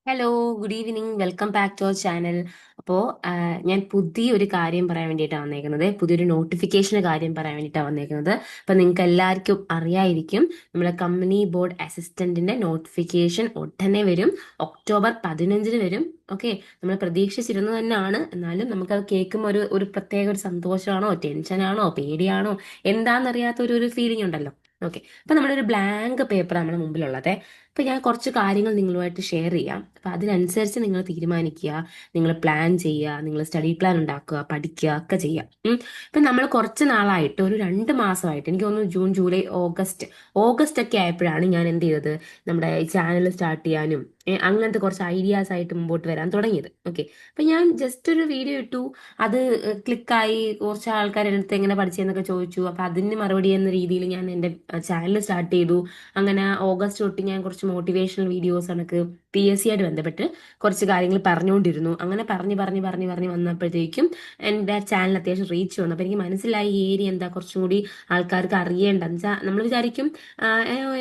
Hello, good evening. Welcome back to our channel. അപ്പോൾ ഞാൻ പുതിയൊരു കാര്യം പറയാൻ വേണ്ടിയിട്ടാണ് വന്നേക്കുന്നത്. പുതിയൊരു നോട്ടിഫിക്കേഷന് കാര്യം പറയാൻ വേണ്ടിയിട്ടാണ് വന്നേക്കുന്നത്. അപ്പം നിങ്ങൾക്ക് എല്ലാവർക്കും അറിയായിരിക്കും, നമ്മുടെ കമ്പനി ബോർഡ് അസിസ്റ്റന്റിന്റെ നോട്ടിഫിക്കേഷൻ ഉടനെ വരും. ഒക്ടോബർ 15 വരും. ഓക്കെ, നമ്മൾ പ്രതീക്ഷിച്ചിരുന്നത് തന്നെയാണ്. എന്നാലും നമുക്കത് കേൾക്കുമ്പോൾ ഒരു പ്രത്യേക ഒരു സന്തോഷമാണോ, ടെൻഷനാണോ, പേടിയാണോ, എന്താണെന്നറിയാത്ത ഒരു ഫീലിംഗ് ഉണ്ടല്ലോ. ഓക്കെ, അപ്പം നമ്മുടെ ഒരു ബ്ലാങ്ക് പേപ്പർ നമ്മുടെ മുമ്പിലുള്ളത്. അപ്പൊ ഞാൻ കുറച്ച് കാര്യങ്ങൾ നിങ്ങളുമായിട്ട് ഷെയർ ചെയ്യാം. അപ്പൊ അതിനനുസരിച്ച് നിങ്ങൾ തീരുമാനിക്കുക, നിങ്ങൾ പ്ലാൻ ചെയ്യുക, നിങ്ങൾ സ്റ്റഡി പ്ലാൻ ഉണ്ടാക്കുക, പഠിക്കുക ഒക്കെ ചെയ്യുക. ഇപ്പൊ നമ്മൾ കുറച്ച് നാളായിട്ട്, ഒരു 2 മാസമായിട്ട്, എനിക്ക് തോന്നുന്നു ജൂൺ ജൂലൈ ഓഗസ്റ്റ് ഒക്കെ ആയപ്പോഴാണ് ഞാൻ എന്ത് ചെയ്തത്, നമ്മുടെ ചാനൽ സ്റ്റാർട്ട് ചെയ്യാനും അങ്ങനത്തെ കുറച്ച് ഐഡിയാസ് ആയിട്ട് മുമ്പോട്ട് വരാൻ തുടങ്ങിയത്. ഓക്കെ, അപ്പൊ ഞാൻ ജസ്റ്റ് ഒരു വീഡിയോ ഇട്ടു, അത് ക്ലിക്കായി, കുറച്ച് ആൾക്കാർ എൻ്റെ അടുത്ത് എങ്ങനെ പഠിച്ചതെന്നൊക്കെ ചോദിച്ചു. അപ്പൊ അതിന് മറുപടി എന്ന രീതിയിൽ ഞാൻ എൻ്റെ ചാനൽ സ്റ്റാർട്ട് ചെയ്തു. അങ്ങനെ ഓഗസ്റ്റ് തൊട്ട് ഞാൻ കുറച്ച് മോട്ടിവേഷണൽ വീഡിയോസ് കണക്ക് PSC ആയിട്ട് ബന്ധപ്പെട്ട് കുറച്ച് കാര്യങ്ങൾ പറഞ്ഞുകൊണ്ടിരുന്നു. അങ്ങനെ പറഞ്ഞ് വന്നപ്പോഴത്തേക്കും എൻ്റെ ചാനൽ അത്യാവശ്യം റീച്ച് വന്നു. അപ്പോൾ എനിക്ക് മനസ്സിലായി ഈ ഏരിയ എന്താ കുറച്ചും കൂടി ആൾക്കാർക്ക് അറിയേണ്ട എന്ന് വെച്ചാൽ, നമ്മൾ വിചാരിക്കും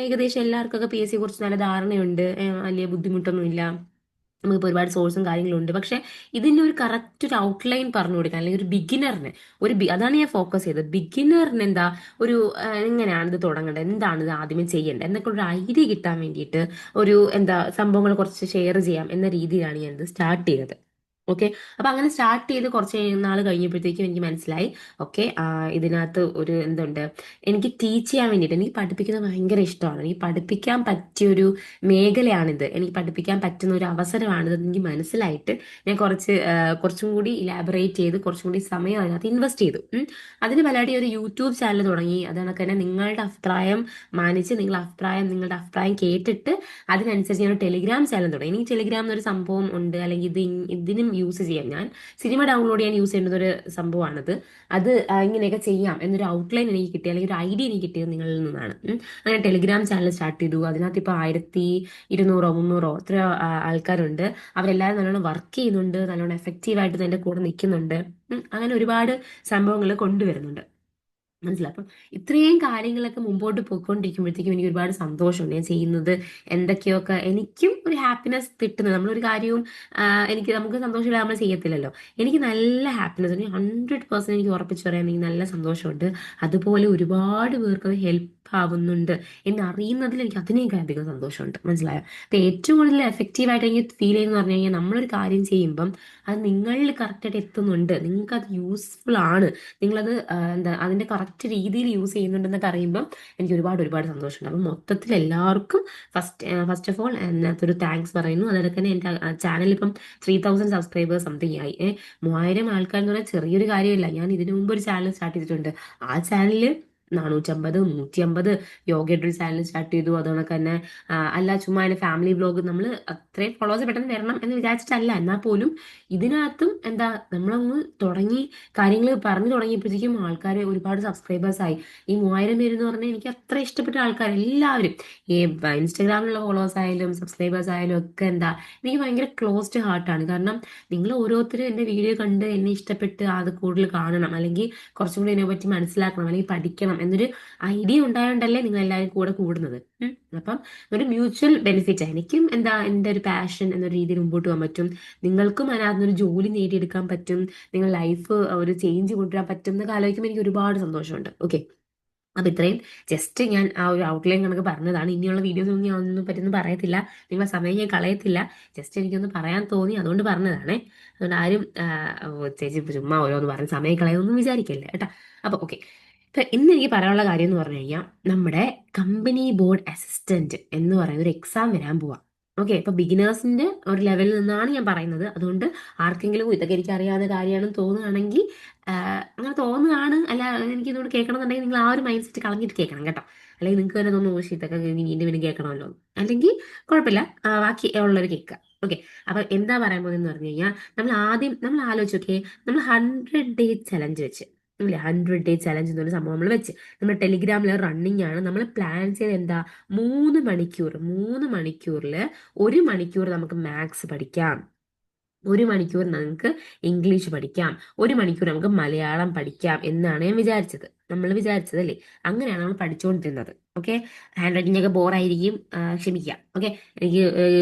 ഏകദേശം എല്ലാവർക്കൊക്കെ PSC കുറിച്ച് നല്ല ധാരണയുണ്ട്, വലിയ ബുദ്ധിമുട്ടൊന്നുമില്ല, നമുക്കിപ്പോൾ ഒരുപാട് സോഴ്സും കാര്യങ്ങളും ഉണ്ട്. പക്ഷെ ഇതിന് ഒരു കറക്റ്റ് ഒരു ഔട്ട്ലൈൻ പറഞ്ഞു കൊടുക്കാൻ, അല്ലെങ്കിൽ ഒരു ബിഗിനറിന് അതാണ് ഞാൻ ഫോക്കസ് ചെയ്തത്. ബിഗിനറിന് എന്താ ഒരു എങ്ങനെയാണ് ഇത് തുടങ്ങേണ്ടത്, എന്താണ് ഇത് ആദ്യമേ ചെയ്യേണ്ടത് എന്നൊക്കെ ഒരു ഐഡിയ കിട്ടാൻ വേണ്ടിയിട്ട് ഒരു എന്താ സംഭവങ്ങൾ കുറച്ച് ഷെയർ ചെയ്യാം എന്ന രീതിയിലാണ് ഞാൻ ഇത് സ്റ്റാർട്ട് ചെയ്തത്. ഓക്കെ, അപ്പൊ അങ്ങനെ സ്റ്റാർട്ട് ചെയ്ത് കുറച്ച് നാൾ കഴിഞ്ഞപ്പോഴത്തേക്കും എനിക്ക് മനസ്സിലായി, ഓക്കെ, ഇതിനകത്ത് ഒരു എന്തുണ്ട്, എനിക്ക് ടീച്ച് ചെയ്യാൻ വേണ്ടിയിട്ട്, എനിക്ക് പഠിപ്പിക്കുന്നത് ഭയങ്കര ഇഷ്ടമാണ്. എനിക്ക് പഠിപ്പിക്കാൻ പറ്റിയൊരു മേഖലയാണിത്, എനിക്ക് പഠിപ്പിക്കാൻ പറ്റുന്ന ഒരു അവസരമാണിത് എനിക്ക് മനസ്സിലായിട്ട് ഞാൻ കുറച്ചും കൂടി ഇലാബറേറ്റ് ചെയ്ത് കുറച്ചും കൂടി സമയം അതിനകത്ത് ഇൻവെസ്റ്റ് ചെയ്തു. അതിന് പലരുടെയും ഒരു യൂട്യൂബ് ചാനൽ തുടങ്ങി. അതാണ് തന്നെ നിങ്ങളുടെ അഭിപ്രായം മാനിച്ച്, നിങ്ങളുടെ അഭിപ്രായം കേട്ടിട്ട് അതിനനുസരിച്ച് ഞാൻ ടെലിഗ്രാം ചാനൽ തുടങ്ങി. എനിക്ക് ടെലിഗ്രാം എന്നൊരു സംഭവം ഉണ്ട്, അല്ലെങ്കിൽ ഇതിനും യൂസ് ചെയ്യാം. ഞാൻ സിനിമ ഡൗൺലോഡ് ചെയ്യാൻ യൂസ് ചെയ്യുന്ന ഒരു സംഭവമാണത്. ഇങ്ങനെയൊക്കെ ചെയ്യാം എന്നൊരു ഔട്ട്ലൈൻ എനിക്ക് കിട്ടി, അല്ലെങ്കിൽ ഒരു ഐഡിയ എനിക്ക് കിട്ടിയത് നിങ്ങളിൽ നിന്നാണ്. അങ്ങനെ ടെലിഗ്രാം ചാനൽ സ്റ്റാർട്ട് ചെയ്തു. അതിനകത്ത് ഇപ്പോൾ 1200-300 അത്ര ആൾക്കാരുണ്ട്. അവരെല്ലാവരും നല്ലോണം വർക്ക് ചെയ്യുന്നുണ്ട്, നല്ലോണം എഫക്റ്റീവായിട്ട് എൻ്റെ കൂടെ നിൽക്കുന്നുണ്ട്. അങ്ങനെ ഒരുപാട് സംഭവങ്ങൾ കൊണ്ടുവരുന്നുണ്ട്. മനസ്സിലായി. അപ്പം ഇത്രയും കാര്യങ്ങളൊക്കെ മുമ്പോട്ട് പോയിക്കൊണ്ടിരിക്കുമ്പോഴത്തേക്കും എനിക്ക് ഒരുപാട് സന്തോഷമുണ്ട്. ഞാൻ ചെയ്യുന്നത് എന്തൊക്കെയൊക്കെ എനിക്കും ഒരു ഹാപ്പിനെസ് കിട്ടുന്നത്. നമ്മളൊരു കാര്യവും നമുക്ക് സന്തോഷമില്ല നമ്മൾ ചെയ്യത്തില്ലല്ലോ. എനിക്ക് നല്ല ഹാപ്പിനെസ്, എനിക്ക് 100% എനിക്ക് ഉറപ്പിച്ച് പറയാൻ എനിക്ക് നല്ല സന്തോഷമുണ്ട്. അതുപോലെ ഒരുപാട് പേർക്ക് അത് ഹെൽപ്പ് ആവുന്നുണ്ട് എന്നറിയുന്നതിൽ എനിക്ക് അതിനേക്കാൾ അധികം സന്തോഷമുണ്ട്. മനസ്സിലായോ? അപ്പൊ ഏറ്റവും കൂടുതൽ എഫക്റ്റീവായിട്ട് എനിക്ക് ഫീൽ ചെയ്യുന്നത് പറഞ്ഞു കഴിഞ്ഞാൽ, നമ്മളൊരു കാര്യം ചെയ്യുമ്പം അത് നിങ്ങളിൽ കറക്റ്റായിട്ട് എത്തുന്നുണ്ട്, നിങ്ങൾക്ക് അത് യൂസ്ഫുൾ ആണ്, നിങ്ങളത് അതിന്റെ കറക്റ്റ് രീതിയിൽ യൂസ് ചെയ്യുന്നുണ്ടെന്നൊക്കെ അറിയുമ്പം എനിക്ക് ഒരുപാട് സന്തോഷമുണ്ട്. അപ്പം മൊത്തത്തിൽ എല്ലാവർക്കും ഫസ്റ്റ് ഓഫ് ഓൾ അതിനകത്തൊരു താങ്ക്സ് പറയുന്നു. അതുപോലെ തന്നെ എൻ്റെ ചാനൽ ഇപ്പം 3000 സബ്സ്ക്രൈബേഴ്സ് സംതിങ് ആയി. 3000 ആൾക്കാർ എന്ന് പറഞ്ഞാൽ ചെറിയൊരു കാര്യമില്ല. ഞാൻ ഇതിനു മുമ്പ് ഒരു ചാനൽ സ്റ്റാർട്ട് ചെയ്തിട്ടുണ്ട്. ആ ചാനലിൽ 450 150 യോഗയുടെ ഒരു ചാനൽ സ്റ്റാർട്ട് ചെയ്തു. അതുകൊണ്ടൊക്കെ തന്നെ അല്ല, ചുമ്മാ അതിന്റെ ഫാമിലി വ്ലോഗ്, നമ്മൾ അത്രയും ഫോളോവേഴ്സ് പെട്ടെന്ന് വരണം എന്ന് വിചാരിച്ചിട്ടല്ല. എന്നാൽ പോലും ഇതിനകത്തും എന്താ, നമ്മളങ്ങ് തുടങ്ങി കാര്യങ്ങൾ പറഞ്ഞു തുടങ്ങിയപ്പോഴത്തേക്കും ആൾക്കാർ ഒരുപാട് സബ്സ്ക്രൈബേഴ്സ് ആയി. ഈ 3000 പേര് എന്ന് പറഞ്ഞാൽ എനിക്ക് അത്ര ഇഷ്ടപ്പെട്ട ആൾക്കാർ എല്ലാവരും, ഈ ഇൻസ്റ്റാഗ്രാമിലുള്ള ഫോളോവേഴ്സ് ആയാലും സബ്സ്ക്രൈബേഴ്സ് ആയാലും ഒക്കെ എന്താ, എനിക്ക് ഭയങ്കര ക്ലോസ്ഡ് ഹാർട്ടാണ്. കാരണം നിങ്ങൾ ഓരോരുത്തരും എൻ്റെ വീഡിയോ കണ്ട് എന്നെ ഇഷ്ടപ്പെട്ട് അത് കൂടുതൽ കാണണം, അല്ലെങ്കിൽ കുറച്ചും കൂടി ഇതിനെ പറ്റി മനസ്സിലാക്കണം, അല്ലെങ്കിൽ പഠിക്കണം എന്നൊരു ഐഡിയ ഉണ്ടായോണ്ടല്ലേ നിങ്ങൾ എല്ലാവരും കൂടെ കൂടുന്നത്. അപ്പം ഒരു മ്യൂച്വൽ ബെനിഫിറ്റ്. എനിക്കും എന്താ എൻ്റെ ഒരു പാഷൻ എന്നൊരു രീതിയിൽ മുമ്പോട്ട് പോകാൻ പറ്റും, നിങ്ങൾക്കും അതിനകത്തൊരു ജോലി നേടിയെടുക്കാൻ പറ്റും, നിങ്ങൾ ലൈഫ് ഒരു ചേഞ്ച് കൊണ്ടുവരാൻ പറ്റും എന്നൊക്കെ ആലോചിക്കുമ്പോൾ എനിക്ക് ഒരുപാട് സന്തോഷമുണ്ട്. ഓക്കെ, അപ്പൊ ഇത്രയും ജസ്റ്റ് ഞാൻ ആ ഒരു ഔട്ട്ലൈൻ കണക്ക് പറഞ്ഞതാണ്. ഇനിയുള്ള വീഡിയോസ് ഒന്നും ഞാൻ ഒന്നും പറ്റുന്ന പറയത്തില്ല, നിങ്ങളെ സമയം ഞാൻ കളയത്തില്ല. ജസ്റ്റ് എനിക്കൊന്ന് പറയാൻ തോന്നി, അതുകൊണ്ട് പറഞ്ഞതാണേ. അതുകൊണ്ട് ആരും ചേച്ചി ചുമ്മാ ഓരോന്ന് പറഞ്ഞ് സമയം കളയൊന്നും വിചാരിക്കല്ലേ കേട്ടാ. അപ്പൊ ഓക്കെ, ഇപ്പൊ ഇന്ന് എനിക്ക് പറയാനുള്ള കാര്യം എന്ന് പറഞ്ഞു കഴിഞ്ഞാൽ, നമ്മുടെ കമ്പനി ബോർഡ് അസിസ്റ്റന്റ് എന്ന് പറയുന്ന ഒരു എക്സാം വരാൻ പോവാ. ഓക്കെ, ഇപ്പൊ ബിഗിനേഴ്സിന്റെ ഒരു ലെവലിൽ നിന്നാണ് ഞാൻ പറയുന്നത്. അതുകൊണ്ട് ആർക്കെങ്കിലും ഇതൊക്കെ എനിക്ക് അറിയാവുന്ന കാര്യമാണെന്ന് തോന്നുകയാണെങ്കിൽ, അങ്ങനെ തോന്നുകയാണ്, അല്ല എനിക്ക് ഇതുകൊണ്ട് കേൾക്കണം എന്നുണ്ടെങ്കിൽ നിങ്ങൾ ആ ഒരു മൈൻഡ് സെറ്റ് കളഞ്ഞിട്ട് കേൾക്കണം കേട്ടോ. അല്ലെങ്കിൽ നിങ്ങൾക്ക് തന്നെ തോന്നുന്നു, ഓ ഇതൊക്കെ ഇനി വീണ്ടും വീണ്ടും കേൾക്കണമല്ലോ. അല്ലെങ്കിൽ കുഴപ്പമില്ല, ബാക്കി ഉള്ളവർ കേൾക്കുക. ഓക്കെ, അപ്പൊ എന്താ പറയാൻ പോകുന്നതെന്ന് പറഞ്ഞു കഴിഞ്ഞാൽ, നമ്മൾ ആലോചിച്ച് നോക്കിയേ, നമ്മൾ 100 ഡേ ചലഞ്ച് വെച്ച് ഇല്ലേ, 100 ഡേ ചലഞ്ച് എന്നൊരു സംഭവം നമ്മൾ വെച്ച്, നമ്മൾ ടെലിഗ്രാമിൽ റണ്ണിങ് ആണ്. നമ്മൾ പ്ലാൻ ചെയ്ത് എന്താ, 3 മണിക്കൂറിൽ 1 മണിക്കൂർ നമുക്ക് മാത്സ് പഠിക്കാം, 1 മണിക്കൂർ നമുക്ക് ഇംഗ്ലീഷ് പഠിക്കാം, 1 മണിക്കൂർ നമുക്ക് മലയാളം പഠിക്കാം എന്നാണ് ഞാൻ വിചാരിച്ചത്. നമ്മൾ വിചാരിച്ചതല്ലേ. അങ്ങനെയാണ് നമ്മൾ പഠിച്ചുകൊണ്ടിരുന്നത്. ഓക്കെ, ഹാൻഡ് റൈറ്റിംഗ് ഒക്കെ ബോറായിരിക്കും, ക്ഷമിക്കാം. ഓക്കെ, എനിക്ക്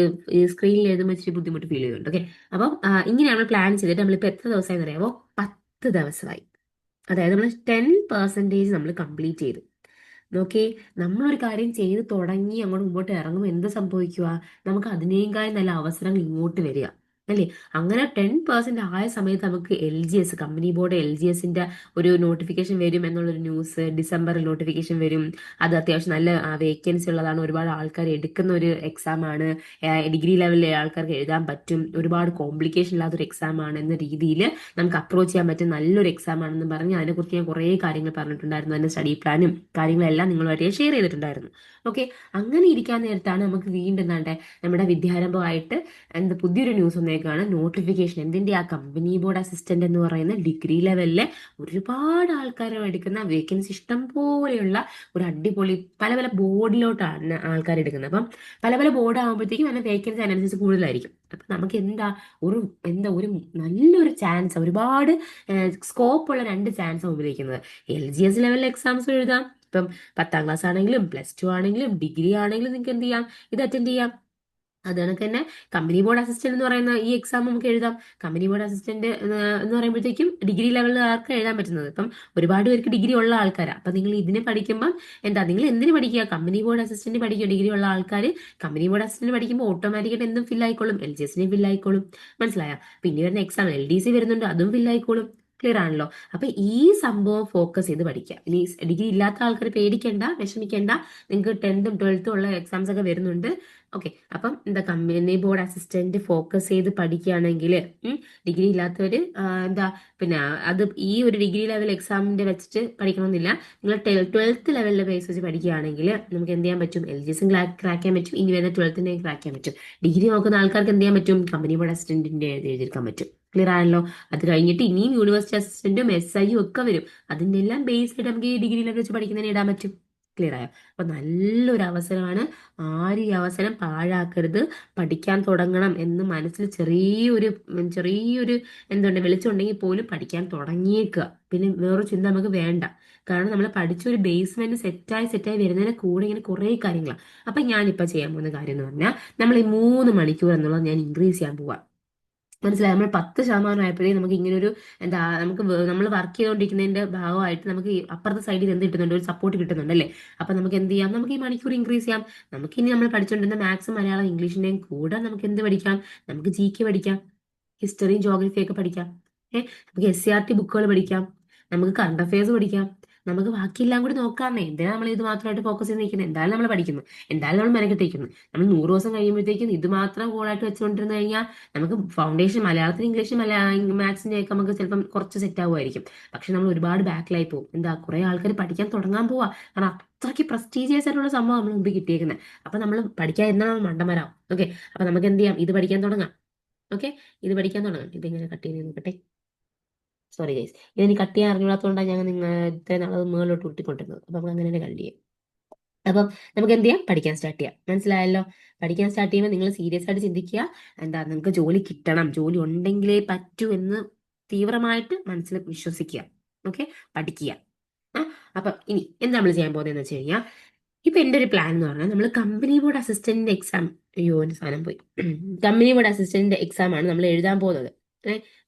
ഈ സ്ക്രീനിൽ എഴുതുമ്പോൾ ഇച്ചിരി ബുദ്ധിമുട്ട് ഫീൽ ചെയ്യുന്നുണ്ട്. ഓക്കെ, അപ്പം ഇങ്ങനെ നമ്മൾ പ്ലാൻ ചെയ്തിട്ട് നമ്മളിപ്പോൾ എത്ര ദിവസമായി അറിയാമോ? 10 ദിവസമായി. അതായത് നമ്മൾ 10% നമ്മൾ കംപ്ലീറ്റ് ചെയ്തു. നോക്കേ, നമ്മളൊരു കാര്യം ചെയ്ത് തുടങ്ങി അങ്ങോട്ട് മുമ്പോട്ട് ഇറങ്ങുമ്പോൾ എന്ത് സംഭവിക്കുക? നമുക്ക് അതിനേക്കാളും നല്ല അവസരങ്ങൾ ഇങ്ങോട്ട് വരിക, അല്ലേ? അങ്ങനെ 10% ആയ സമയത്ത് നമുക്ക് LGS, കമ്പനി ബോർഡ് LGSന്റെ ഒരു നോട്ടിഫിക്കേഷൻ വരും എന്നുള്ളൊരു ന്യൂസ്, ഡിസംബറിൽ നോട്ടിഫിക്കേഷൻ വരും. അത് അത്യാവശ്യം നല്ല വേക്കൻസി ഉള്ളതാണ്, ഒരുപാട് ആൾക്കാർ എടുക്കുന്ന ഒരു എക്സാം ആണ്, ഡിഗ്രി ലെവലിലെ ആൾക്കാർക്ക് എഴുതാൻ പറ്റും, ഒരുപാട് കോംപ്ലിക്കേഷൻ ഇല്ലാത്തൊരു എക്സാം ആണ് എന്ന രീതിയിൽ നമുക്ക് അപ്രോച്ച് ചെയ്യാൻ പറ്റും, നല്ലൊരു എക്സാം ആണെന്ന് പറഞ്ഞ് അതിനെക്കുറിച്ച് ഞാൻ കുറേ കാര്യങ്ങൾ പറഞ്ഞിട്ടുണ്ടായിരുന്നു. അതിന്റെ സ്റ്റഡി പ്ലാനും കാര്യങ്ങളെല്ലാം നിങ്ങളുമായിട്ട് ഞാൻ ഷെയർ ചെയ്തിട്ടുണ്ടായിരുന്നു. ഓക്കെ, അങ്ങനെ ഇരിക്കാൻ നേരത്താണ് നമുക്ക് വീണ്ടും എന്താണ്ട് നമ്മുടെ വിദ്യാരംഭമായിട്ട് പുതിയൊരു ന്യൂസ് വന്നേക്കാണ്. നോട്ടിഫിക്കേഷൻ എന്തിന്റെ? ആ കമ്പനി ബോർഡ് അസിസ്റ്റന്റ് എന്ന് പറയുന്ന ഡിഗ്രി ലെവലിലെ ഒരുപാട് ആൾക്കാരെ എടുക്കുന്ന വേക്കൻസി ഇഷ്ടം പോലെയുള്ള ഒരു അടിപൊളി പല പല ബോർഡിലോട്ടാണ് ആൾക്കാർ എടുക്കുന്നത്. അപ്പം പല പല ബോർഡ് ആകുമ്പോഴത്തേക്കും അതിന്റെ വേക്കൻസി അതിനനുസരിച്ച് കൂടുതലായിരിക്കും. അപ്പൊ നമുക്ക് ഒരു ഒരു നല്ലൊരു ചാൻസ്, ഒരുപാട് സ്കോപ്പ് ഉള്ള 2 ചാൻസ് ഉപയോഗിക്കുന്നത്. LGS ലെവൽ എക്സാംസ് എഴുതാം. ഇപ്പം 10ാം ക്ലാസ് ആണെങ്കിലും +2 ആണെങ്കിലും ഡിഗ്രി ആണെങ്കിലും നിങ്ങൾക്ക് എന്ത് ചെയ്യാം? ഇത് അറ്റൻഡ് ചെയ്യാം. അത് കണക്ക് തന്നെ കമ്പനി ബോർഡ് അസിസ്റ്റന്റ് എന്ന് പറയുന്ന ഈ എക്സാം നമുക്ക് എഴുതാം. കമ്പനി ബോർഡ് അസിസ്റ്റന്റ് എന്ന് പറയുമ്പോഴത്തേക്കും ഡിഗ്രി ലെവലിലാർക്ക് എഴുതാൻ പറ്റുന്നത്. ഇപ്പം ഒരുപാട് പേർക്ക് ഡിഗ്രി ഉള്ള ആൾക്കാരാണ്. അപ്പം നിങ്ങൾ ഇതിന് പഠിക്കുമ്പോൾ നിങ്ങൾ എന്തിന് പഠിക്കുക? കമ്പനി ബോർഡ് അസിസ്റ്റന്റ് പഠിക്കുക. ഡിഗ്രി ഉള്ള ആൾക്കാർ കമ്പനി ബോർഡ് അസിസ്റ്റന്റ് പഠിക്കുമ്പോൾ ഓട്ടോമാറ്റിക്കായിട്ട് എന്തും ഫിൽ ആയിക്കോളും. LGSനെ ഫിൽ ആയിക്കോളും. മനസ്സിലായോ? പിന്നെ വരുന്ന എക്സാം LDC വരുന്നുണ്ട്, അതും ഫിൽ ആയിക്കോളും. ക്ലിയർ ആണല്ലോ? അപ്പൊ ഈ സംഭവം ഫോക്കസ് ചെയ്ത് പഠിക്കുക. ഇനി ഡിഗ്രി ഇല്ലാത്ത ആൾക്കാർ പേടിക്കേണ്ട, വിഷമിക്കേണ്ട. നിങ്ങൾക്ക് 10th 12th ഉള്ള എക്സാംസ് ഒക്കെ വരുന്നുണ്ട്. ഓക്കെ, അപ്പം കമ്പനി ബോർഡ് അസിസ്റ്റന്റ് ഫോക്കസ് ചെയ്ത് പഠിക്കുകയാണെങ്കിൽ ഡിഗ്രി ഇല്ലാത്തവർ പിന്നെ അത് ഈ ഒരു ഡിഗ്രി ലെവൽ എക്സാമിന്റെ വെച്ചിട്ട് പഠിക്കണമെന്നില്ല. നിങ്ങൾ 12th ലെവലിലെ ബേസ് വെച്ച് പഠിക്കുകയാണെങ്കിൽ നമുക്ക് എന്ത് ചെയ്യാൻ പറ്റും? LGSും ക്രാക്ക് ചെയ്യാൻ പറ്റും, ഇനി വരുന്ന 12th ക്രാക്ക് ചെയ്യാൻ പറ്റും. ഡിഗ്രി നോക്കുന്ന ആൾക്കാർക്ക് എന്ത് ചെയ്യാൻ പറ്റും? കമ്പനി ബോർഡ് അസിസ്റ്റന്റിന്റെ എഴുതിയെടുക്കാൻ പറ്റും. ക്ലിയർ ആണല്ലോ? അത് കഴിഞ്ഞിട്ട് ഇനിയും യൂണിവേഴ്സിറ്റി അസിസ്റ്റന്റും SIയും ഒക്കെ വരും. അതിന്റെ എല്ലാം ബേസ് ആയിട്ട് നമുക്ക് ഈ ഡിഗ്രി ലെവൽ വെച്ച് പഠിക്കുന്നതിന് ഇടാൻ പറ്റും. ക്ലിയർ ആയോ? അപ്പൊ നല്ലൊരു അവസരമാണ്. ആരും ഈ അവസരം പാഴാക്കരുത്. പഠിക്കാൻ തുടങ്ങണം എന്ന് മനസ്സിൽ ചെറിയൊരു വെളിച്ചമുണ്ടെങ്കിൽ പോലും പഠിക്കാൻ തുടങ്ങിയേക്കുക. പിന്നെ വേറൊരു ചിന്ത നമുക്ക് വേണ്ട. കാരണം നമ്മൾ പഠിച്ച ഒരു ബേസ്മെന്റ് സെറ്റായി വരുന്നതിന് കൂടെ ഇങ്ങനെ കുറേ കാര്യങ്ങളാണ്. അപ്പൊ ഞാനിപ്പോ ചെയ്യാൻ പോകുന്ന കാര്യം എന്ന് പറഞ്ഞാൽ നമ്മൾ ഈ 3 മണിക്കൂർ എന്നുള്ളത് ഞാൻ ഇൻക്രീസ് ചെയ്യാൻ പോവാം. മനസ്സിലായി? നമ്മൾ 10% ആയപ്പോഴേ നമുക്ക് ഇങ്ങനെ ഒരു നമുക്ക് നമ്മൾ വർക്ക് ചെയ്തുകൊണ്ടിരിക്കുന്നതിന്റെ ഭാഗമായിട്ട് നമുക്ക് ഈ അപ്പുറത്തെ സൈഡിൽ എന്ത് കിട്ടുന്നുണ്ട്? ഒരു സപ്പോർട്ട് കിട്ടുന്നുണ്ട്, അല്ലേ? അപ്പൊ നമുക്ക് എന്ത് ചെയ്യാം? നമുക്ക് ഈ മണിക്കൂർ ഇൻക്രീസ് ചെയ്യാം. നമുക്ക് ഇനി നമ്മൾ പഠിച്ചുകൊണ്ടിരുന്ന മാത്സും മലയാളം ഇംഗ്ലീഷിന്റെയും കൂടെ നമുക്ക് എന്ത് പഠിക്കാം? നമുക്ക് GK പഠിക്കാം, ഹിസ്റ്ററിയും ജോഗ്രഫിയും ഒക്കെ പഠിക്കാം. നമുക്ക് SCRT ബുക്കുകൾ പഠിക്കാം, നമുക്ക് കറണ്ട് അഫയേഴ്സ് പഠിക്കാം, നമുക്ക് ബാക്കിയെല്ലാം കൂടി നോക്കാമേ. എന്തിനാ നമ്മൾ ഇത് മാത്രമായിട്ട് ഫോക്കസ് ചെയ്ത് നിൽക്കുന്നത്? എന്തായാലും നമ്മൾ പഠിക്കുന്നു, എന്തായാലും നമ്മൾ മെനക്കെട്ടിരിക്കുന്നു. നമ്മൾ 100 ദിവസം കഴിയുമ്പോഴത്തേക്കും ഇത് മാത്രം ഗോളായിട്ട് വെച്ചുകൊണ്ടിരുന്നു കഴിഞ്ഞാൽ നമുക്ക് ഫൗണ്ടേഷൻ മലയാളത്തിന് ഇംഗ്ലീഷും മാത്സിന്റെ ഒക്കെ നമുക്ക് ചിലപ്പം കുറച്ച് സെറ്റ് ആവുമായിരിക്കും. പക്ഷെ നമ്മൾ ഒരുപാട് ബാക്കിലായി പോകും. കുറെ ആൾക്കാർ പഠിക്കാൻ തുടങ്ങാൻ പോവാ. കാരണം അത്രയ്ക്ക് പ്രസ്റ്റീജിയസ് ആയിട്ടുള്ള സംഭവം നമ്മൾ മുമ്പ് കിട്ടിയേക്കുന്നത്. അപ്പൊ നമ്മൾ പഠിക്കാൻ എന്നാൽ മണ്ടന്മാരാവും. ഓക്കെ, അപ്പൊ നമുക്ക് എന്ത് ചെയ്യാം? ഇത് പഠിക്കാൻ തുടങ്ങാം. ഓക്കെ, ഇത് പഠിക്കാൻ തുടങ്ങാം. ഇതിങ്ങനെ കട്ട് ചെയ്ത് നോക്കട്ടെ. സോറി ഗൈസ്, ഇതിനി കട്ട് ചെയ്യാൻ അറിഞ്ഞൂടാത്തതുകൊണ്ടാണ് ഞങ്ങൾ ഇത്രയും നാളത് മുകളിലോട്ട് ഉരുട്ടിക്കൊണ്ടിരുന്നത്. അപ്പൊ നമുക്ക് അങ്ങനെ തന്നെ കണ്ട് ചെയ്യാം. അപ്പം നമുക്ക് എന്ത് ചെയ്യാം? പഠിക്കാൻ സ്റ്റാർട്ട് ചെയ്യാം. മനസ്സിലായല്ലോ? പഠിക്കാൻ സ്റ്റാർട്ട് ചെയ്യുമ്പോൾ നിങ്ങൾ സീരിയസ് ആയിട്ട് ചിന്തിക്കുക. നിങ്ങൾക്ക് ജോലി കിട്ടണം, ജോലി ഉണ്ടെങ്കിലേ പറ്റൂ എന്ന് തീവ്രമായിട്ട് മനസ്സിൽ വിശ്വസിക്കുക. ഓക്കെ, പഠിക്കുക. അപ്പം ഇനി എന്താ നമ്മൾ ചെയ്യാൻ പോകുന്നതെന്ന് വെച്ച് കഴിഞ്ഞാൽ, ഇപ്പൊ എന്റെ ഒരു പ്ലാൻ എന്ന് പറഞ്ഞാൽ നമ്മൾ കമ്പനി ബോർഡ് അസിസ്റ്റന്റിന്റെ എക്സാം, അയ്യോ ഒരു സാധനം പോയി, കമ്പനി ബോർഡ് അസിസ്റ്റന്റിന്റെ എക്സാം ആണ് നമ്മൾ എഴുതാൻ പോകുന്നത്.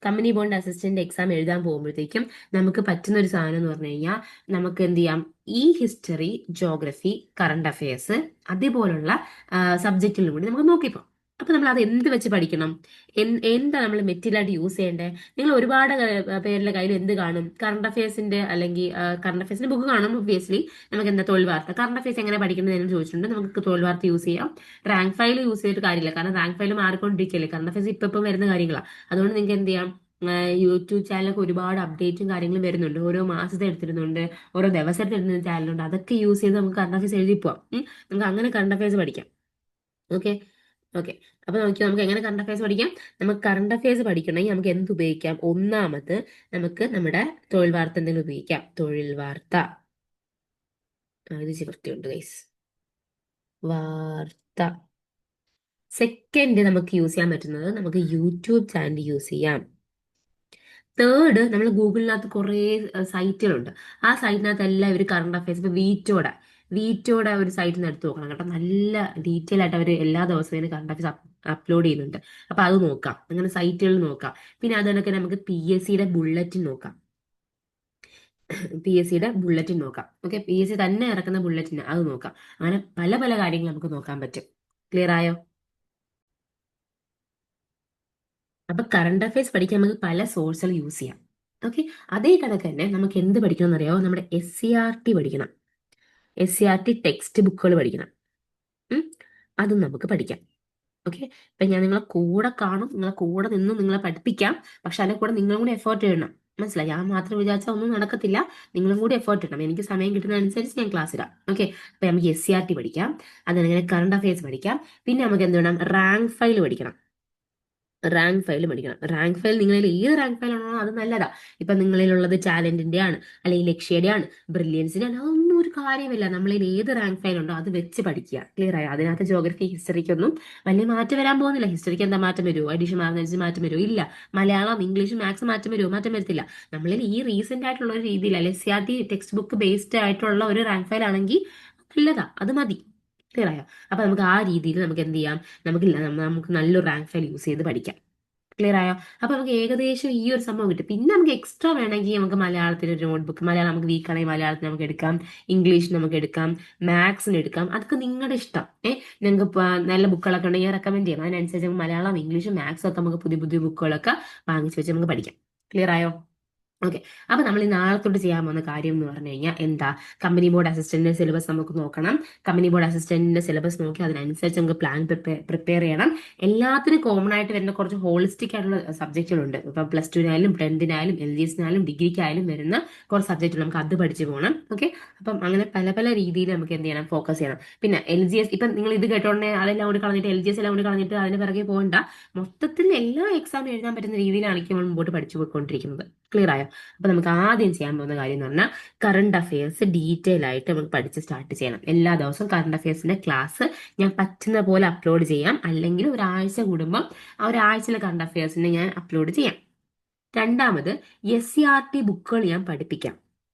കമ്പനി ബോർഡ് അസിസ്റ്റന്റ് എക്സാം എഴുതാൻ പോകുമ്പോഴത്തേക്കും നമുക്ക് പറ്റുന്ന ഒരു സാധനം എന്ന് പറഞ്ഞു കഴിഞ്ഞാൽ, നമുക്ക് എന്ത് ചെയ്യാം? ഈ ഹിസ്റ്ററി, ജോഗ്രഫി, കറണ്ട് അഫയേഴ്സ് അതേപോലുള്ള സബ്ജക്റ്റിലും കൂടി നമുക്ക് നോക്കിപ്പോ. അപ്പൊ നമ്മൾ അത് എന്ത് വെച്ച് പഠിക്കണം? എന്താ നമ്മൾ മെറ്റീരിയലായിട്ട് യൂസ് ചെയ്യേണ്ടത്? നിങ്ങൾ ഒരുപാട് പേരുടെ കയ്യിൽ എന്ത് കാണും? കറണ്ട് അഫയേഴ്സിന്റെ അല്ലെങ്കിൽ കറണ്ട് അഫയേഴ്സിന്റെ ബുക്ക് കാണും ഒബ്വിയസ്ലി. നമുക്ക് എന്താ തൊഴിൽ വാർത്ത, കറണ്ട് അഫയേഴ്സ് എങ്ങനെ പഠിക്കുന്നത് എന്ന് ചോദിച്ചിട്ടുണ്ട്. നമുക്ക് തൊഴിൽ വാർത്ത യൂസ് ചെയ്യാം. റാങ്ക് ഫയൽ യൂസ് ചെയ്തിട്ട് കാര്യമില്ല, കാരണം റാങ്ക് ഫയൽ മാറിക്കൊണ്ടിരിക്കുകയല്ലേ. കറണ്ട് അഫയേഴ്സ് ഇപ്പം വരുന്ന കാര്യങ്ങളാണ്. അതുകൊണ്ട് നിങ്ങൾക്ക് എന്ത് ചെയ്യാം? യൂട്യൂബ് ചാനലൊക്കെ ഒരുപാട് അപ്ഡേറ്റും കാര്യങ്ങളും വരുന്നുണ്ട്. ഓരോ മാസത്തെ എടുത്തിരുന്നുണ്ട്, ഓരോ ദിവസത്തെ എടുത്തിരുന്ന ചാനലുണ്ട്. അതൊക്കെ യൂസ് ചെയ്ത് നമുക്ക് കറണ്ട് അഫയേഴ്സ് എഴുതി പോവാം. നമുക്ക് അങ്ങനെ കറണ്ട് അഫയേഴ്സ് പഠിക്കാം. ഓക്കെ ഓക്കെ, അപ്പൊ നമുക്ക് എങ്ങനെ കറണ്ട് അഫയേഴ്സ് പഠിക്കാം? നമുക്ക് കറണ്ട് അഫയേഴ്സ് പഠിക്കണമെങ്കിൽ നമുക്ക് എന്ത് ഉപയോഗിക്കാം? ഒന്നാമത് നമുക്ക് നമ്മുടെ തൊഴിൽ വാർത്ത എന്തെങ്കിലും ഉപയോഗിക്കാം. തൊഴിൽ വാർത്ത, ഇത് വൃത്തിയുണ്ട് ഗൈസ്, വാർത്ത. സെക്കൻഡ് നമുക്ക് യൂസ് ചെയ്യാൻ പറ്റുന്നത്, നമുക്ക് യൂട്യൂബ് ചാനൽ യൂസ് ചെയ്യാം. തേർഡ്, നമ്മൾ ഗൂഗിളിനകത്ത് കുറേ സൈറ്റുകളുണ്ട്. ആ സൈറ്റിനകത്ത് എല്ലാം ഇവർ കറണ്ട് അഫയേഴ്സ്, ഇപ്പൊ വീറ്റോടെ ഒരു സൈറ്റിൽ നിന്ന് എടുത്ത് നോക്കണം കേട്ടോ. നല്ല ഡീറ്റെയിൽ ആയിട്ട് അവർ എല്ലാ ദിവസവും ഇതിന് കറണ്ട് അഫയേഴ്സ് അപ്ലോഡ് ചെയ്യുന്നുണ്ട്. അപ്പൊ അത് നോക്കാം, അങ്ങനെ സൈറ്റുകൾ നോക്കാം. പിന്നെ അതുകൊണ്ടൊക്കെ നമുക്ക് PSCയുടെ ബുള്ളറ്റിൻ നോക്കാം. PSCയുടെ ബുള്ളറ്റിൻ നോക്കാം. ഓക്കെ, PSC തന്നെ ഇറക്കുന്ന ബുള്ളറ്റിൻ അത് നോക്കാം. അങ്ങനെ പല പല കാര്യങ്ങൾ നമുക്ക് നോക്കാൻ പറ്റും. ക്ലിയർ ആയോ? അപ്പൊ കറണ്ട് അഫയേഴ്സ് പഠിക്കാൻ നമുക്ക് പല സോഴ്സുകൾ യൂസ് ചെയ്യാം. ഓക്കെ, അതേ കണക്ക് തന്നെ നമുക്ക് എന്ത് പഠിക്കണം എന്നറിയാമോ? നമ്മുടെ SCRT പഠിക്കണം. SCRT ടെക്സ്റ്റ് ബുക്കുകൾ പഠിക്കണം. അതും നമുക്ക് പഠിക്കാം. ഓക്കെ, ഇപ്പൊ ഞാൻ നിങ്ങളെ കൂടെ കാണും, നിങ്ങളെ കൂടെ നിന്നും നിങ്ങളെ പഠിപ്പിക്കാം. പക്ഷെ അതിന്റെ കൂടെ നിങ്ങളും കൂടി എഫേർട്ട് ഇടണം. മനസ്സിലായി? ഞാൻ മാത്രം വിചാരിച്ചാൽ ഒന്നും നടക്കത്തില്ല. നിങ്ങളും കൂടി എഫേർട്ട് ഇടണം. എനിക്ക് സമയം കിട്ടുന്നതനുസരിച്ച് ഞാൻ ക്ലാസ് ഇടാം. ഓക്കെ, അപ്പൊ നമുക്ക് SCRT പഠിക്കാം, അതിനങ്ങനെ കറണ്ട് അഫയേഴ്സ് പഠിക്കാം. പിന്നെ നമുക്ക് എന്ത് വേണം? റാങ്ക് ഫയൽ പഠിക്കണം. റാങ്ക് ഫയൽ നിങ്ങളിൽ ഏത് റാങ്ക് ഫയൽ ആണോ അത് നല്ലതാ. ഇപ്പൊ നിങ്ങളിലുള്ളത് ടാലന്റിന്റെ ആണ്, അല്ലെങ്കിൽ ലക്ഷ്യയുടെ ആണ്, ബ്രില്യൻസിന്റെ ആണ്, അതൊന്നും ഒരു കാര്യമില്ല. നമ്മളിൽ ഏത് റാങ്ക് ഫയൽ ഉണ്ടോ അത് വെച്ച് പഠിക്കുക. ക്ലിയർ ആയോ? അതിനകത്ത് ജോഗ്രഫി ഹിസ്റ്ററിക്കൊന്നും വലിയ മാറ്റം വരാൻ പോകുന്നില്ല. ഹിസ്റ്ററിക്ക് എന്താ മാറ്റം വരുമോ? അഡീഷൻ മാർജിൻ മാറ്റം വരുമോ? ഇല്ല. മലയാളം, ഇംഗ്ലീഷ്, മാത്സ് മാറ്റം വരുമോ? മാറ്റം വരത്തില്ല. നമ്മളിൽ ഈ റീസെന്റ് ആയിട്ടുള്ള ഒരു രീതിയിൽ, അല്ലെങ്കിൽ SCRT ടെക്സ്റ്റ് ബുക്ക് ബേസ്ഡ് ആയിട്ടുള്ള ഒരു റാങ്ക് ഫയൽ ആണെങ്കിൽ നല്ലതാ, അത് മതി. ക്ലിയർ ആയോ? അപ്പൊ നമുക്ക് ആ രീതിയിൽ നമുക്ക് എന്ത് ചെയ്യാം? നമുക്ക് നല്ലൊരു റാങ്ക് ഫയൽ യൂസ് ചെയ്ത് പഠിക്കാം. ക്ലിയർ ആയോ? അപ്പൊ നമുക്ക് ഏകദേശം ഈ ഒരു സംഭവം കിട്ടും. പിന്നെ നമുക്ക് എക്സ്ട്രാ വേണമെങ്കിൽ നമുക്ക് മലയാളത്തിന് ഒരു നോട്ട്ബുക്ക്, മലയാളം നമുക്ക് വീക്ക് ആണെങ്കിൽ മലയാളത്തിന് നമുക്ക് എടുക്കാം, ഇംഗ്ലീഷ് നമുക്ക് എടുക്കാം, മാത്സിന് എടുക്കാം. അതൊക്കെ നിങ്ങളുടെ ഇഷ്ടം. നിങ്ങൾക്ക് നല്ല ബുക്കുകളൊക്കെ ഉണ്ടെങ്കിൽ റെക്കമെൻഡ് ചെയ്യാം. അതിനനുസരിച്ച് നമുക്ക് മലയാളം, ഇംഗ്ലീഷ്, മാത്സും ഒക്കെ നമുക്ക് പുതിയ പുതിയ ബുക്കുകളൊക്കെ വാങ്ങിച്ചു വെച്ച് നമുക്ക് പഠിക്കാം. ക്ലിയർ ആയോ? ഓക്കെ, അപ്പൊ നമ്മൾ ഈ നാളെ തൊട്ട് ചെയ്യാൻ പോകുന്ന കാര്യം എന്ന് പറഞ്ഞു കഴിഞ്ഞാൽ എന്താ? കമ്പനി ബോർഡ് അസിസ്റ്റന്റിന്റെ സിലബസ് നമുക്ക് നോക്കണം. കമ്പനി ബോർഡ് അസിസ്റ്റന്റിന്റെ സിലബസ് നോക്കി അതിനനുസരിച്ച് നമുക്ക് പ്ലാൻ പ്രിപ്പയർ ചെയ്യണം. എല്ലാത്തിനും കോമൺ ആയിട്ട് വരുന്ന കുറച്ച് ഹോളിസ്റ്റിക് ആയിട്ടുള്ള സബ്ജക്റ്റുകളുണ്ട്. ഇപ്പൊ +2-നായാലും 10th-നായാലും LGS-നായാലും ഡിഗ്രിക്കായാലും വരുന്ന കുറച്ച് സബ്ജക്റ്റുകൾ നമുക്ക് അത് പഠിച്ചു പോകണം. ഓക്കെ, അപ്പം അങ്ങനെ പല പല രീതിയിൽ നമുക്ക് എന്ത് ചെയ്യണം? ഫോക്കസ് ചെയ്യണം. പിന്നെ LGS, ഇപ്പം നിങ്ങൾ ഇത് കേട്ടോണ്ടേ അതെല്ലാം കൂടി കളഞ്ഞിട്ട് LGS എല്ലാം കൂടി കളഞ്ഞിട്ട് അതിന് പിറകെ പോകണ്ട. മൊത്തത്തിൽ എല്ലാ എക്സാം എഴുതാൻ പറ്റുന്ന രീതിയിലാണ് നമ്മൾ മുമ്പോട്ട് പഠിച്ചു പോയിക്കൊണ്ടിരിക്കുന്നത്. ക്ലിയർ ആയോ? അപ്പൊ നമുക്ക് ആദ്യം ചെയ്യാൻ പോകുന്ന കാര്യം എന്ന് പറഞ്ഞാൽ കറണ്ട് അഫയേഴ്സ് ഡീറ്റെയിൽ ആയിട്ട് നമുക്ക് പഠിച്ച് സ്റ്റാർട്ട് ചെയ്യണം. എല്ലാ ദിവസവും കറണ്ട് അഫയേഴ്സിന്റെ ക്ലാസ് ഞാൻ പറ്റുന്ന പോലെ അപ്ലോഡ് ചെയ്യാം, അല്ലെങ്കിൽ ഒരാഴ്ച കൂടുമ്പോൾ ആ ഒരാഴ്ചയിലെ കറണ്ട് അഫയേഴ്സിനെ ഞാൻ അപ്ലോഡ് ചെയ്യാം. രണ്ടാമത്, SCRT ബുക്കുകൾ ഞാൻ പഠിപ്പിക്കാം.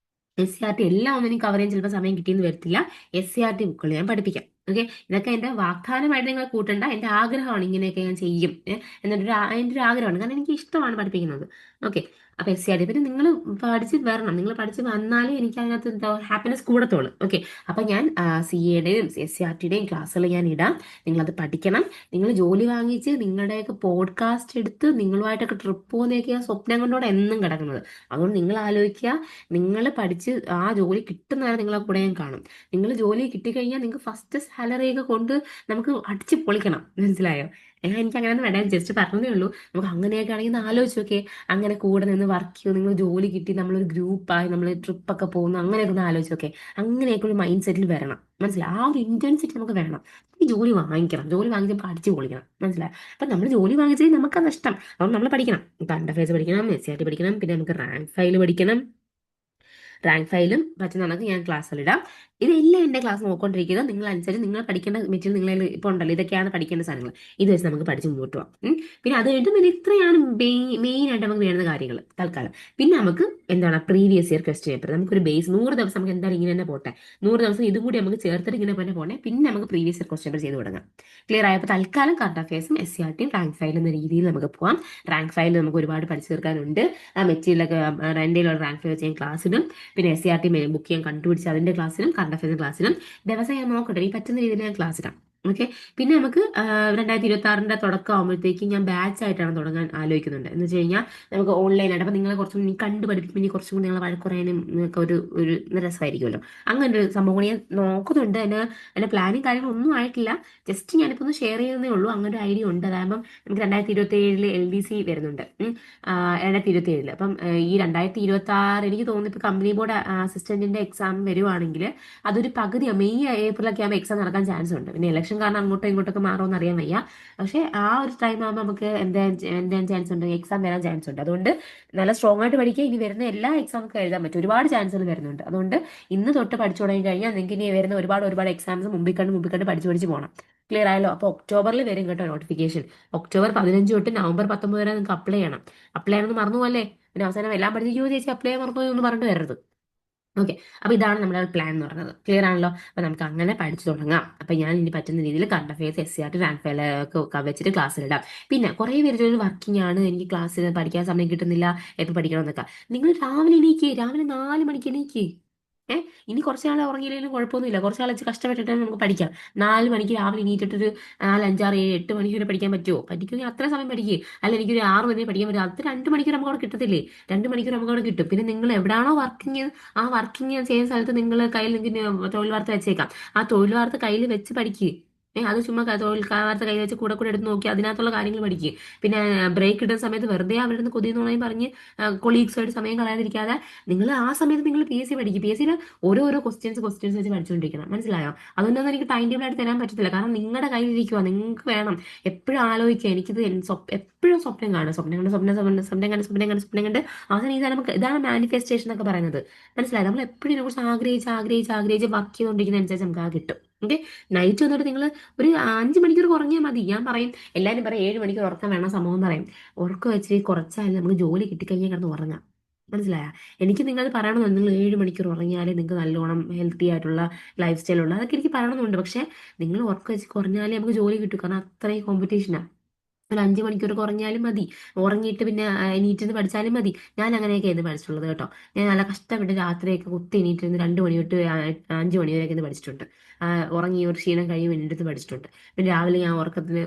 SCRT എല്ലാം ഒന്നും എനിക്ക് കവർ ചെയ്യാൻ ചിലപ്പോൾ സമയം കിട്ടിയെന്ന് വരത്തില്ല. SCRT ബുക്കുകൾ ഞാൻ പഠിപ്പിക്കാം. ഓക്കെ, ഇതൊക്കെ എന്റെ വാഗ്ദാനമായിട്ട് നിങ്ങൾ കൂട്ടണ്ട, എന്റെ ആഗ്രഹമാണ്. ഇങ്ങനെയൊക്കെ ഞാൻ ചെയ്യും എന്നിട്ടൊരു എന്റെ ഒരു ആഗ്രഹമാണ്, കാരണം എനിക്ക് ഇഷ്ടമാണ് പഠിപ്പിക്കുന്നത്. ഓക്കെ, അപ്പൊ SCRT പിന്നെ നിങ്ങൾ പഠിച്ച് വരണം. നിങ്ങൾ പഠിച്ച് വന്നാലേ എനിക്ക് അതിനകത്ത് എന്താ ഹാപ്പിനെസ് കൂടത്തുള്ളൂ. ഓക്കെ, അപ്പൊ ഞാൻ CAയുടെയും SCRTയുടെയും ക്ലാസ്സുകൾ ഞാൻ ഇടാം. നിങ്ങളത് പഠിക്കണം. നിങ്ങൾ ജോലി വാങ്ങിച്ച് നിങ്ങളുടെയൊക്കെ പോഡ്കാസ്റ്റ് എടുത്ത് നിങ്ങളുമായിട്ടൊക്കെ ട്രിപ്പ് പോകുന്നതൊക്കെ ഞാൻ സ്വപ്നം കൊണ്ടോടെ എന്നും കിടക്കുന്നത്. അതുകൊണ്ട് നിങ്ങൾ ആലോചിക്കുക, നിങ്ങൾ പഠിച്ച് ആ ജോലി കിട്ടുന്നവരെ നിങ്ങളെ കൂടെ ഞാൻ കാണും. നിങ്ങൾ ജോലി കിട്ടിക്കഴിഞ്ഞാൽ നിങ്ങൾക്ക് ഫസ്റ്റ് സാലറി ഒക്കെ കൊണ്ട് നമുക്ക് അടിച്ച് പൊളിക്കണം. മനസ്സിലായോ? എനിക്ക് അങ്ങനെ ഒന്നും വേണ്ട, ജസ്റ്റ് പറഞ്ഞതേ ഉള്ളൂ. നമുക്ക് അങ്ങനെയൊക്കെ ആണെങ്കിൽ ഒന്ന് ആലോചിച്ച് നോക്കേ. അങ്ങനെ കൂടെ നിന്ന് വർക്ക് ചെയ്യും, നിങ്ങൾ ജോലി കിട്ടി, നമ്മളൊരു ഗ്രൂപ്പായി നമ്മൾ ട്രിപ്പൊക്കെ പോകുന്നു, അങ്ങനെയൊക്കെ ഒന്ന് ആലോചിച്ച് നോക്കേ. അങ്ങനെയൊക്കെ ഒരു മൈൻഡ് സെറ്റിൽ വരണം. മനസ്സിലായി? ആ ഒരു ഇന്റൻസിറ്റി നമുക്ക് വേണം. ഈ ജോലി വാങ്ങിക്കണം, ജോലി വാങ്ങിച്ചപ്പോൾ അടിച്ച് പൊളിക്കണം. മനസ്സിലായി? അപ്പൊ നമ്മൾ ജോലി വാങ്ങിച്ചത് നമുക്ക് നഷ്ടം. അതുകൊണ്ട് നമ്മൾ പഠിക്കണം. കറണ്ട് അഫയേഴ്സ് പഠിക്കണം, SCRT പഠിക്കണം, പിന്നെ നമുക്ക് റാങ്ക് ഫയൽ പഠിക്കണം. റാങ്ക് ഫയലും പറ്റുന്നതൊക്കെ ഞാൻ ക്ലാസ്സിൽ ഇടാം. ഇതെല്ലാം എൻ്റെ ക്ലാസ് നോക്കിക്കൊണ്ടിരിക്കുന്നത്. നിങ്ങൾ അനുസരിച്ച് നിങ്ങൾ പഠിക്കേണ്ട മെറ്റീരിയൽ നിങ്ങളിൽ ഇപ്പോൾ ഉണ്ടല്ലോ, ഇതൊക്കെയാണ് പഠിക്കേണ്ട സാധനങ്ങൾ. ഇത് വെച്ച് നമുക്ക് പഠിച്ച് മുമ്പോട്ട് പോകാം. പിന്നെ അത് കഴിഞ്ഞിട്ട് പിന്നെ ഇത്രയാണ് മെയിൻ ആയിട്ട് നമുക്ക് വേണ്ടുന്ന കാര്യങ്ങൾ തൽക്കാലം. പിന്നെ നമുക്ക് എന്താണ് പ്രീവിയസ് ഇയർ ക്വസ്റ്റ്യൻ പേപ്പർ. നമുക്കൊരു ബേസ് 100 ദിവസം നമുക്ക് എന്തായാലും ഇങ്ങനെ തന്നെ പോട്ടെ. 100 ദിവസം ഇതും കൂടി നമുക്ക് ചേർത്തിട്ട് ഇങ്ങനെ തന്നെ പോകണേ. പിന്നെ നമുക്ക് പ്രീവിയസ് ഇയർ ക്വസ്റ്റ്യൻ പേപ്പർ ചെയ്ത് തുടങ്ങാം. ക്ലിയർ ആയപ്പോൾ തൽക്കാലം കറണ്ട് അഫയേഴ്സും SCRTയും റാങ്ക് ഫയൽ എന്ന രീതിയിൽ നമുക്ക് പോകാം. റാങ്ക് ഫയൽ നമുക്ക് ഒരുപാട് പഠിച്ചു തീർക്കാനുണ്ട്. ആ മെറ്റീരിയലൊക്കെ എൻ്റെ റാങ്ക് ഫയൽ ചെയ്യാൻ ക്ലാസ് ഇടും. പിന്നെ SCRT ബുക്ക് ചെയ്യാൻ കണ്ടുപിടിച്ച് അതിന്റെ ക്ലാസ്സിലും കറണ്ട് അഫയേഴ്സ് ക്ലാസ്സിലും ദിവസം ഞാൻ നോക്കട്ടെ, ഈ പറ്റുന്ന രീതിയിൽ ഞാൻ ക്ലാസ് ഇടാം. ഓക്കെ, പിന്നെ നമുക്ക് 2026 തുടക്കം ആകുമ്പോഴത്തേക്ക് ഞാൻ ബാച്ച് ആയിട്ടാണ് തുടങ്ങാൻ ആലോചിക്കുന്നുണ്ട്. എന്ന് വെച്ച് കഴിഞ്ഞാൽ നമുക്ക് ഓൺലൈനായിട്ട്, അപ്പൊ നിങ്ങളെ കുറച്ചും കൂടി കണ്ടു പഠിപ്പിക്കുമ്പോൾ ഇനി കുറച്ചും കൂടി നിങ്ങളെ വഴക്കുറയാനും ഒക്കെ ഒരു രസമായിരിക്കുമല്ലോ. അങ്ങനെ ഒരു സംഭവം കൂടി ഞാൻ നോക്കുന്നുണ്ട്. അതിന്റെ പ്ലാനിങ് കാര്യങ്ങളൊന്നും ആയിട്ടില്ല. ജസ്റ്റ് ഞാനിപ്പോൾ ഒന്ന് ഷെയർ ചെയ്യുന്നേ ഉള്ളൂ. അങ്ങനെ ഒരു ഐഡിയ ഉണ്ട്. അതാകുമ്പം നമുക്ക് 2027 LDC വരുന്നുണ്ട്. 2027. അപ്പം ഈ 2026 എനിക്ക് തോന്നുന്നു ഇപ്പൊ കമ്പനി ബോർഡ് അസിസ്റ്റന്റിന്റെ എക്സാം വരുവാണെങ്കിൽ അതൊരു പകുതി മെയ് ഏപ്രിലൊക്കെ ആകുമ്പോൾ എക്സാം നടക്കാൻ ചാൻസ് ഉണ്ട്. പിന്നെ ഇലക്ഷൻ കാരണം അങ്ങോട്ടോ ഇങ്ങോട്ടൊക്കെ മാറുമെന്ന് അറിയാൻ വയ്യ. പക്ഷെ ആ ഒരു ടൈം ആകുമ്പോൾ നമുക്ക് എന്താ ചാൻസ് ഉണ്ട്, എക്സാം വരാൻ ചാൻസ് ഉണ്ട്. അതുകൊണ്ട് നല്ല സ്ട്രോങ് ആയിട്ട് പഠിക്കുക. ഇനി വരുന്ന എല്ലാ എക്സാമൊക്കെ എഴുതാൻ പറ്റും. ഒരുപാട് ചാൻസുകൾ വരുന്നുണ്ട്. അതുകൊണ്ട് ഇന്ന് തൊട്ട് പഠിച്ചു തുടങ്ങി കഴിഞ്ഞാൽ നിങ്ങൾക്ക് ഇനി വരുന്ന ഒരുപാട് എക്സാംസ് മുമ്പിൽ കണ്ട് പഠിച്ചു പോകണം. ക്ലിയർ ആയല്ലോ? അപ്പോൾ ഒക്ടോബറിൽ വരും കേട്ടോ നോട്ടിഫിക്കേഷൻ. ഒക്ടോബർ 15 തൊട്ട് നവംബർ 19 വരെ നിങ്ങൾക്ക് അപ്ലൈ ചെയ്യണം. അപ്ലൈ ചെയ്യണമെന്ന് മറന്നു പോലെ. പിന്നെ അവസാനം എല്ലാം പഠിച്ച് ചേച്ചി അപ്ലൈ ചെയ്യാൻ മറന്നു എന്ന് പറഞ്ഞിട്ട് വരരുത്. ഓക്കെ. അപ്പൊ ഇതാണ് നമ്മുടെ പ്ലാൻ എന്ന് പറയുന്നത്. ക്ലിയർ ആണല്ലോ? അപ്പൊ നമുക്ക് അങ്ങനെ പഠിച്ചു തുടങ്ങാം. അപ്പൊ ഞാൻ ഇനി പറ്റുന്ന രീതിയിൽ current affairs, SCRT, rank file ഒക്കെ വെച്ചിട്ട് ക്ലാസ്സിലിടാം. പിന്നെ കുറെ പേര് ചോദിച്ചു വർക്കിംഗ് ആണ്, എനിക്ക് ക്ലാസ്സിൽ പഠിക്കാൻ സമയം കിട്ടുന്നില്ല, എപ്പോൾ പഠിക്കണം എന്നൊക്കെ. നിങ്ങൾ രാവിലെ എണീക്ക്, രാവിലെ 4 മണിക്ക് എണീക്ക്. ഇനി കുറച്ച് നാൾ ഉറങ്ങിയില്ലെങ്കിലും കുഴപ്പമൊന്നുമില്ല, കുറച്ച് നാൾ വെച്ച് കഷ്ടപ്പെട്ടിട്ട് നമുക്ക് പഠിക്കാം. 4 മണിക്ക് രാവിലെ എണീറ്റിട്ടൊരു 4, 5, 6, 7, 8 മണിക്കൂർ പഠിക്കാൻ പറ്റുമോ? പറ്റിക്കുമെങ്കിൽ അത്ര സമയം പഠിക്കുക. അല്ല എനിക്കൊരു 6 മണി പഠിക്കാൻ പറ്റും, അത് 2 മണിക്കൂർ നമുക്ക് അവിടെ കിട്ടത്തില്ലേ? 2 മണിക്കൂർ നമുക്ക് അവിടെ കിട്ടും. പിന്നെ നിങ്ങൾ എവിടെയാണോ വർക്കിംഗ്, ആ വർക്കിംഗ് ചെയ്യുന്ന സ്ഥലത്ത് നിങ്ങൾ കയ്യിൽ നിങ്ങൾക്ക് തൊഴിൽ വാർത്ത വെച്ചേക്കാം. ആ തൊഴിൽ വാർത്ത കയ്യിൽ വെച്ച് പഠിക്കുക. അത് ചുമ്മാ തൊഴിൽ വാർത്ത കയ്യിൽ വെച്ച് കൂടെ കൂടെ എടുത്ത് നോക്കി അതിനകത്തുള്ള കാര്യങ്ങൾ പഠിക്കുക. പിന്നെ ബ്രേക്ക് ഇടുന്ന സമയത്ത് വെറുതെ അവരുടെ നിന്ന് കൊതിയെന്ന് പറയുമ്പോൾ പറഞ്ഞ് കൊളീഗ്സുമായിട്ട് സമയം കളയാതിരിക്കാതെ നിങ്ങൾ ആ സമയത്ത് നിങ്ങൾ PSC പഠിക്കും. PSCയിൽ ഓരോരോ ക്വസ്റ്റ്യൻസ് വെച്ച് പഠിച്ചുകൊണ്ടിരിക്കണം. മനസ്സിലായോ? അതുകൊണ്ടൊന്നും എനിക്ക് ടൈം ടേബിൾ ആയിട്ട് തരാൻ പറ്റത്തില്ല. കാരണം നിങ്ങളുടെ കയ്യിലിരിക്കുക, നിങ്ങൾക്ക് വേണം എപ്പോഴും ആലോചിക്കുക. എനിക്കിത് എപ്പോഴും സ്വപ്നം കാണും, സ്വപ്നം കണ്ട് അവസാനം ഇതാണ് മാനിഫെസ്റ്റേഷൻ എന്നൊക്കെ പറയുന്നത്. മനസ്സിലായി? നമ്മൾ എപ്പോഴും ഇതിനെക്കുറിച്ച് ആഗ്രഹിച്ച് വർക്ക് ചെയ്തുകൊണ്ടിരിക്കുന്നതനുസരിച്ച് നമുക്ക് ആ കിട്ടും. ഓക്കെ. നൈറ്റ് വന്നിട്ട് നിങ്ങൾ ഒരു 5 മണിക്കൂർ ഉറങ്ങിയാൽ മതി. ഞാൻ പറയും, എല്ലാവരും പറയും 7 മണിക്കൂർ ഉറക്കം വേണം സംഭവം പറയും. ഉറക്കം വെച്ചിട്ട് കുറച്ചായാലും നമുക്ക് ജോലി കിട്ടിക്കഴിഞ്ഞാൽ കിടന്ന് ഉറങ്ങാം. മനസ്സിലായ? എനിക്ക് നിങ്ങൾ പറയണമെന്നുണ്ട്, നിങ്ങൾ 7 മണിക്കൂർ ഉറങ്ങിയാലേ നിങ്ങൾക്ക് നല്ലോണം ഹെൽത്തി ആയിട്ടുള്ള ലൈഫ് സ്റ്റൈൽ ഉള്ള, അതൊക്കെ എനിക്ക് പറയണമെന്നുണ്ട്. പക്ഷെ നിങ്ങൾ ഉറക്കം വെച്ച് കുറഞ്ഞാലേ നമുക്ക് ജോലി കിട്ടും. കാരണം അത്രയും കോമ്പറ്റീഷനാണ്. ഒരു 5 മണിക്കൂർ കുറഞ്ഞാലും മതി, ഉറങ്ങിയിട്ട് പിന്നെ എണീറ്റിരുന്ന് പഠിച്ചാലും മതി. ഞാൻ അങ്ങനെയൊക്കെ ആയിരുന്നു പഠിച്ചിട്ടുള്ളത് കേട്ടോ. ഞാൻ നല്ല കഷ്ടപ്പെട്ട് രാത്രിയൊക്കെ കുത്തി എണീറ്റിരുന്ന് 2 മണി തൊട്ട് 5 മണി വരെയൊക്കെ ഇരുന്ന് പഠിച്ചിട്ടുണ്ട്. ഉറങ്ങി ഒരു ക്ഷീണം കഴിയും എണീറ്റ് പഠിച്ചിട്ടുണ്ട്. പിന്നെ രാവിലെ ഞാൻ ഉറക്കത്തിന്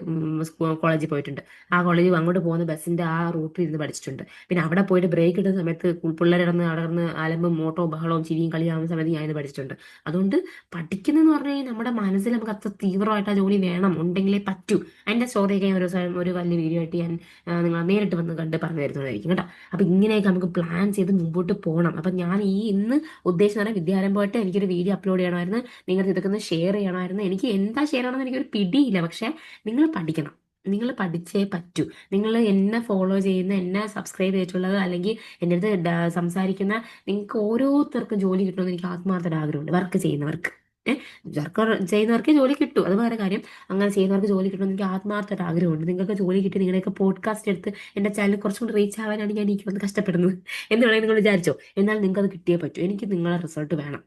കോളേജിൽ പോയിട്ടുണ്ട്. ആ കോളേജിൽ അങ്ങോട്ട് പോകുന്ന ബസ്സിന്റെ ആ റൂട്ടിൽ ഇരുന്ന് പഠിച്ചിട്ടുണ്ട്. പിന്നെ അവിടെ പോയിട്ട് ബ്രേക്ക് ഇടുന്ന സമയത്ത് പിള്ളേർ കിടന്ന് അവിടെ കിടന്ന് അലമ്പും മോട്ടവും ബഹളവും ചിരിയും കളിയാവുന്ന സമയത്ത് ഞാൻ ഇത് പഠിച്ചിട്ടുണ്ട്. അതുകൊണ്ട് പഠിക്കുന്നതെന്ന് പറഞ്ഞു കഴിഞ്ഞാൽ നമ്മുടെ മനസ്സിൽ നമുക്ക് അത്ര തീവ്രമായിട്ട് ആ ജോലി വേണം, ഉണ്ടെങ്കിലേ പറ്റൂ. അതിന്റെ സ്റ്റോറിയൊക്കെ ഞാൻ ഒരു ദിവസം ഒരു വലിയ വീഡിയോ ആയിട്ട് ഞാൻ നിങ്ങൾ നേരിട്ട് വന്ന് കണ്ട് പറഞ്ഞു തരുന്നതായിരിക്കും കേട്ടോ. അപ്പൊ ഇങ്ങനെയൊക്കെ നമുക്ക് പ്ലാൻ ചെയ്ത് മുമ്പോട്ട് പോകണം. അപ്പൊ ഞാൻ ഇന്ന് ഉദ്ദേശിച്ച പറഞ്ഞാൽ വിദ്യാരംഭമായിട്ട് എനിക്കൊരു വീഡിയോ അപ്ലോഡ് ചെയ്യണമായിരുന്നു, നിങ്ങൾക്ക് ഇതൊക്കെ ഒന്ന് ഷെയർ ചെയ്യണമായിരുന്നു. എനിക്ക് എന്താ ഷെയർ ചെയ്യണമെന്ന് എനിക്കൊരു പിടിയില്ല. പക്ഷെ നിങ്ങൾ പഠിക്കണം, നിങ്ങൾ പഠിച്ചേ പറ്റൂ. നിങ്ങൾ എന്നെ ഫോളോ ചെയ്യുന്ന, എന്നെ സബ്സ്ക്രൈബ് ചെയ്തിട്ടുള്ളത്, അല്ലെങ്കിൽ എൻ്റെ അടുത്ത് സംസാരിക്കുന്ന നിങ്ങൾക്ക് ഓരോരുത്തർക്കും ജോലി കിട്ടണമെന്ന് എനിക്ക് ആത്മാർത്ഥ ആഗ്രഹമുണ്ട്. വർക്ക് ചെയ്യുന്നവർക്ക് വർക്ക് ചെയ്യുന്നവർക്ക് ജോലി കിട്ടും, അത് വേറെ കാര്യം. അങ്ങനെ ചെയ്യുന്നവർക്ക് ജോലി കിട്ടണമെന്ന് എനിക്ക് ആത്മാർത്ഥമായിട്ട് ആഗ്രഹമുണ്ട്. നിങ്ങൾക്ക് ജോലി കിട്ടി നിങ്ങളുടെയൊക്കെ പോഡ്കാസ്റ്റ് എടുത്ത് എൻ്റെ ചാനൽ കുറച്ചും കൂടി റീച്ച് ആവാനാണ് ഞാൻ എനിക്ക് വന്ന് കഷ്ടപ്പെടുന്നത് എന്ന് വേണമെങ്കിൽ നിങ്ങൾ വിചാരിച്ചോ. എന്നാൽ നിങ്ങൾക്ക് അത് കിട്ടിയേ പറ്റൂ. എനിക്ക് നിങ്ങളെ റിസൾട്ട് വേണം.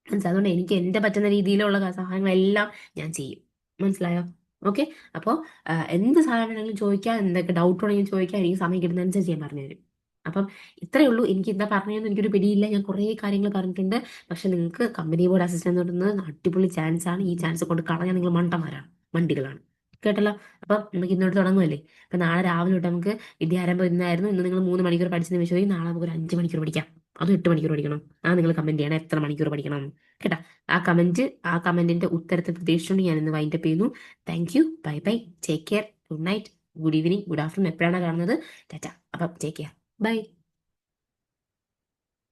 മനസ്സിലായി? അതുകൊണ്ട് എനിക്ക് എൻ്റെ പറ്റുന്ന രീതിയിലുള്ള സഹായങ്ങളെല്ലാം ഞാൻ ചെയ്യും. മനസ്സിലായോ? ഓക്കെ. അപ്പോൾ എന്ത് സഹായം വേണമെങ്കിലും ചോദിക്കാം, എന്തൊക്കെ ഡൗട്ട് ഉണ്ടെങ്കിലും ചോദിക്കാം. എനിക്ക് സമയം കിട്ടുന്നതനുസരിച്ച് ഞാൻ പറഞ്ഞുതരും. അപ്പം ഇത്രയേ ഉള്ളൂ. എനിക്ക് എന്താ പറഞ്ഞതെന്ന് എനിക്കൊരു പിടിയില്ല. ഞാൻ കുറേ കാര്യങ്ങൾ പറഞ്ഞിട്ടുണ്ട്. പക്ഷെ നിങ്ങൾക്ക് കമ്പനി ബോർഡ് അസിസ്റ്റന്റ് പറയുന്നത് അടിപൊളി ചാൻസ് ആണ്. ഈ ചാൻസ് കൊണ്ട് കളഞ്ഞാൽ നിങ്ങൾ മണ്ടന്മാരാണ്, മണ്ടികളാണ്. കേട്ടല്ലോ? അപ്പം നമുക്ക് ഇന്നോട്ട് തുടങ്ങുമല്ലേ? അപ്പം നാളെ രാവിലെ തൊട്ട് നമുക്ക് വിദ്യാരംഭം ഇന്നായിരുന്നു. ഇന്ന് നിങ്ങൾ 3 മണിക്കൂർ പഠിച്ചതിന് വിഷയം നാളെ നമുക്ക് ഒരു 5 മണിക്കൂർ പഠിക്കാം. അതും 8 മണിക്കൂർ പഠിക്കണം. നിങ്ങൾ കമന്റ് ചെയ്യണം എത്ര മണിക്കൂർ പഠിക്കണം കേട്ടാ. ആ കമന്റിന്റെ ഉത്തരത്തെ പ്രതീക്ഷിച്ചുകൊണ്ട് ഞാൻ ഇന്ന് വൈൻഡപ്പ് ചെയ്യുന്നു. Thank you. Bye bye. Take care. Good night, good evening, good afternoon, എപ്പോഴാണ് കാണുന്നത്. ടാറ്റ. അപ്പം ടേക്ക് കെയർ. ബൈ.